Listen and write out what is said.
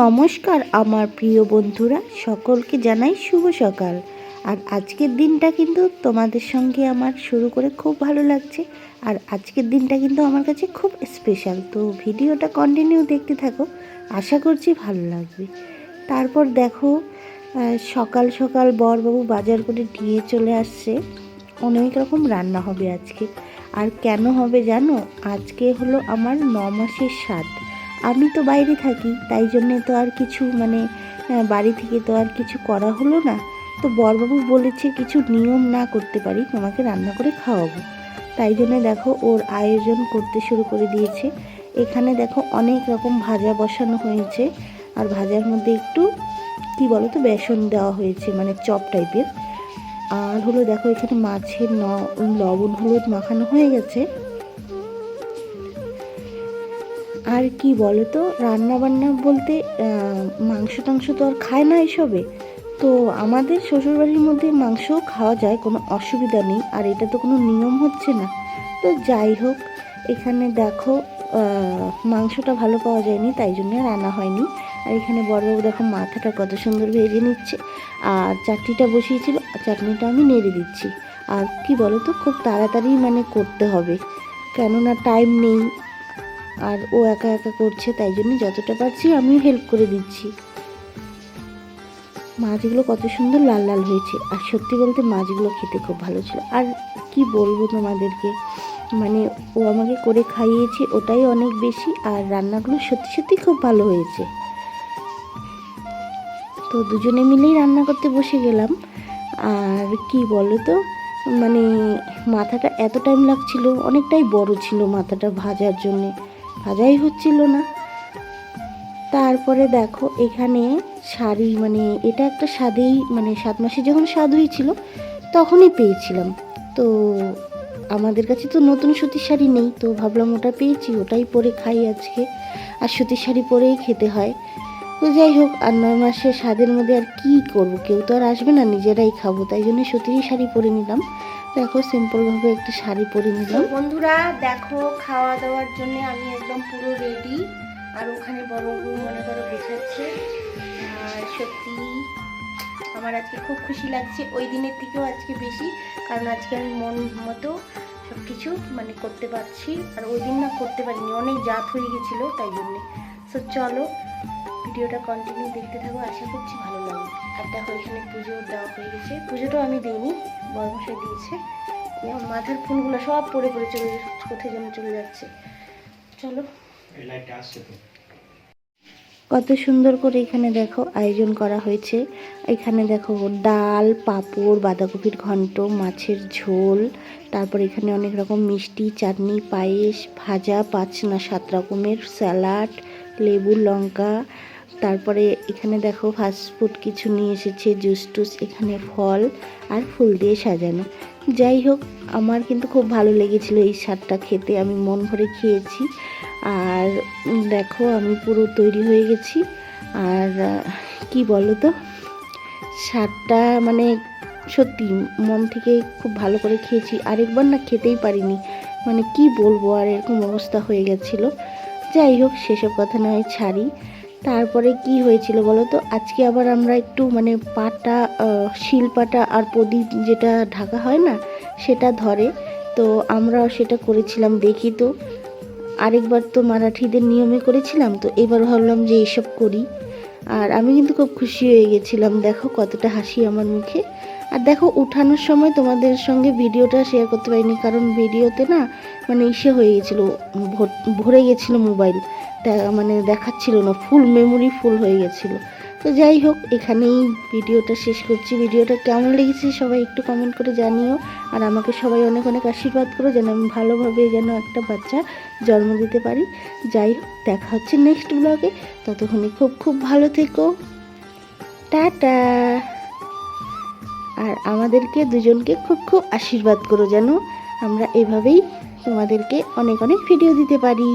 নমস্কার আমার প্রিয় বন্ধুরা, সকলকে জানাই শুভ সকাল। আর আজকের দিনটা কিন্তু তোমাদের সঙ্গে আমার শুরু করে খুব ভালো লাগছে। আর আজকের দিনটা কিন্তু আমার কাছে খুব স্পেশাল। তো ভিডিওটা কন্টিনিউ দেখতে থাকো, আশা করছি ভালো লাগবে। তারপর দেখো সকাল সকাল বরবাবু বাজার করে দিয়ে চলে আসছে। অনেক রকম রান্না হবে আজকে। আর কেন হবে জানো? আজকে হলো আমার 9 মাসের স্বাদ। আমি তো বাইরে থাকি, তাই জন্যে তো আর কিছু বাড়ি থেকে তো আর কিছু করা হলো না। তো বরবাবু বলেছে কিছু নিয়ম না করতে পারি, তোমাকে রান্না করে খাওয়াবো। তাই জন্যে দেখো ওর আয়োজন করতে শুরু করে দিয়েছে। এখানে দেখো অনেক রকম ভাজা বসানো হয়েছে। আর ভাজার মধ্যে একটু কি বলো তো বেসন দেওয়া হয়েছে, মানে চপ টাইপের। আর হলো দেখো এখানে মাছের লবণ হলুদ মাখানো হয়ে গেছে। আর কি বলো তো, রান্না বান্না বলতে মাংস টাংস তো আর খায় না এসবে। তো আমাদের শ্বশুরবাড়ির মধ্যে মাংসও খাওয়া যায়, কোনো অসুবিধা নেই। আর এটা তো কোনো নিয়ম হচ্ছে না। তো যাই হোক, এখানে দেখো মাংসটা ভালো পাওয়া যায়নি, তাই জন্য আর আনা হয়নি। আর এখানে বড়বাবু দেখো মাথাটা কত সুন্দর ভেজে নিচ্ছে। আর চাটনিটা বসিয়েছিল, চাটনিটা আমি নেড়ে দিচ্ছি। আর কি বলো তো, খুব তাড়াতাড়ি করতে হবে, কেননা টাইম নেই। আর ও একা একা করছে, তাই জন্য যতটা পারছি আমিও হেল্প করে দিচ্ছি। মাছগুলো কত সুন্দর লাল লাল হয়েছে। আর সত্যি বলতে মাছগুলো খেতে খুব ভালো ছিল। আর কি বলবো তোমাদেরকে, ও আমাকে করে খাইয়েছে, ওটাই অনেক বেশি। আর রান্নাগুলো সত্যি সত্যি খুব ভালো হয়েছে। তো দুজনে মিলেই রান্না করতে বসে গেলাম। আর কি বলো তো, মাথাটা এত টাইম লাগছিল, অনেকটাই বড় ছিল মাথাটা ভাজার জন্যে, ভাজাই হচ্ছিল না। তারপরে দেখো এখানে শাড়ি, এটা একটা স্বাদেই 7 মাসে যখন স্বাদ হয়েছিল তখনই পেয়েছিলাম। তো আমাদের কাছে তো নতুন সুতির শাড়ি নেই, তো ভাবলাম ওটা পেয়েছি, ওটাই পরে খাই আজকে। আর সুতির শাড়ি পরেই খেতে হয়। তো যাই হোক, আর 9 মাসের স্বাদের মধ্যে আর কি করব, কেউ তো আর আসবে না, নিজেরাই খাবো। তাই জন্য সুতিরই শাড়ি পরে নিলাম। দেখো সিম্পলভাবে একটা শাড়ি পরে নিলাম। বন্ধুরা দেখো, খাওয়া দাওয়ার জন্য আমি একদম পুরো রেডি। আর ওখানে বড়বাবু মনে করো গোছাচ্ছে। আর সত্যি আমার আজকে খুব খুশি লাগছে, ওই দিনের থেকেও আজকে বেশি। কারণ আজকে আমি মন মতো সব কিছু করতে পারছি। আর ওই দিন না করতে পারিনি, অনেক জাত হয়ে গেছিলো, তাই জন্যে। তো চলো ভিডিওটা কন্টিনিউ দেখতে থাকো, আশা করছি ভালো লাগবে। আর দেখো এখানে পুজো দেওয়া হয়ে গেছে। পুজোটাও আমি দিইনি, বড়মশাই দিয়েছে। মাথার ফুলগুলো সব পড়ে পড়ে কোথায় যেন চলে যাচ্ছে। চলো, কত সুন্দর করে এখানে দেখো আয়োজন করা হয়েছে। এখানে দেখো ডাল, পাঁপড়, বাঁধাকপির ঘন্ট, মাছের ঝোল, তারপর এখানে অনেক রকম মিষ্টি, চাটনি, পায়েস, ভাজা 5 না 7 রকমের, স্যালাড, লেবু, লঙ্কা। তারপরে এখানে দেখো ফাস্টফুড কিছু নিয়ে এসেছে, জুস টুস, এখানে ফল আর ফুল দিয়ে সাজানো। যাই হোক, আমার কিন্তু খুব ভালো লেগেছিলো এই স্বাদটা খেতে, আমি মন ভরে খেয়েছি। আর দেখো আমি পুরো তৈরি হয়ে গেছি। আর কি বলো তো, স্বাদটা সত্যি মন থেকে খুব ভালো করে খেয়েছি। আরেকবার না খেতেই পারিনি, কি বলবো, আর এরকম অবস্থা হয়ে গেছিলো। যাই হোক, সেসব কথা নয়, ছাড়ি। তারপরে কি হয়েছিল বলো তো, আজকে আবার আমরা একটু পাটা, শিলপাটা আর প্রদীপ যেটা ঢাকা হয় না, সেটা ধরে। তো আমরাও সেটা করেছিলাম, দেখি তো। আরেকবার তো মারাঠিদের নিয়মে করেছিলাম, তো এবার ভাবলাম যে এসব করি। আর আমি কিন্তু খুব খুশি হয়ে গেছিলাম, দেখো কতটা হাসি আমার মুখে। আর দেখো উঠানোর সময় তোমাদের সঙ্গে ভিডিওটা শেয়ার করতে পারিনি, কারণ ভিডিওতে না ইসে হয়ে গেছিলো, ভরে গেছিলো মোবাইল, দেখাচ্ছিল না, ফুল মেমোরি ফুল হয়ে গেছিলো। তো যাই হোক, এখানেই ভিডিওটা শেষ করছি। ভিডিওটা কেমন লেগেছে সবাই একটু কমেন্ট করে জানিও। আর আমাকে সবাই অনেক অনেক আশীর্বাদ করো, যেন আমি ভালোভাবে যেন একটা বাচ্চা জন্ম দিতে পারি। যাই হোক, দেখা হচ্ছে নেক্সট ব্লগে। ততক্ষণে খুব খুব ভালো থেকো, টাটা। আর আমাদেরকে দুজনকে খুব খুব আশীর্বাদ করো, যেন আমরা এভাবেই তোমাদেরকে অনেক অনেক ভিডিও দিতে পারি।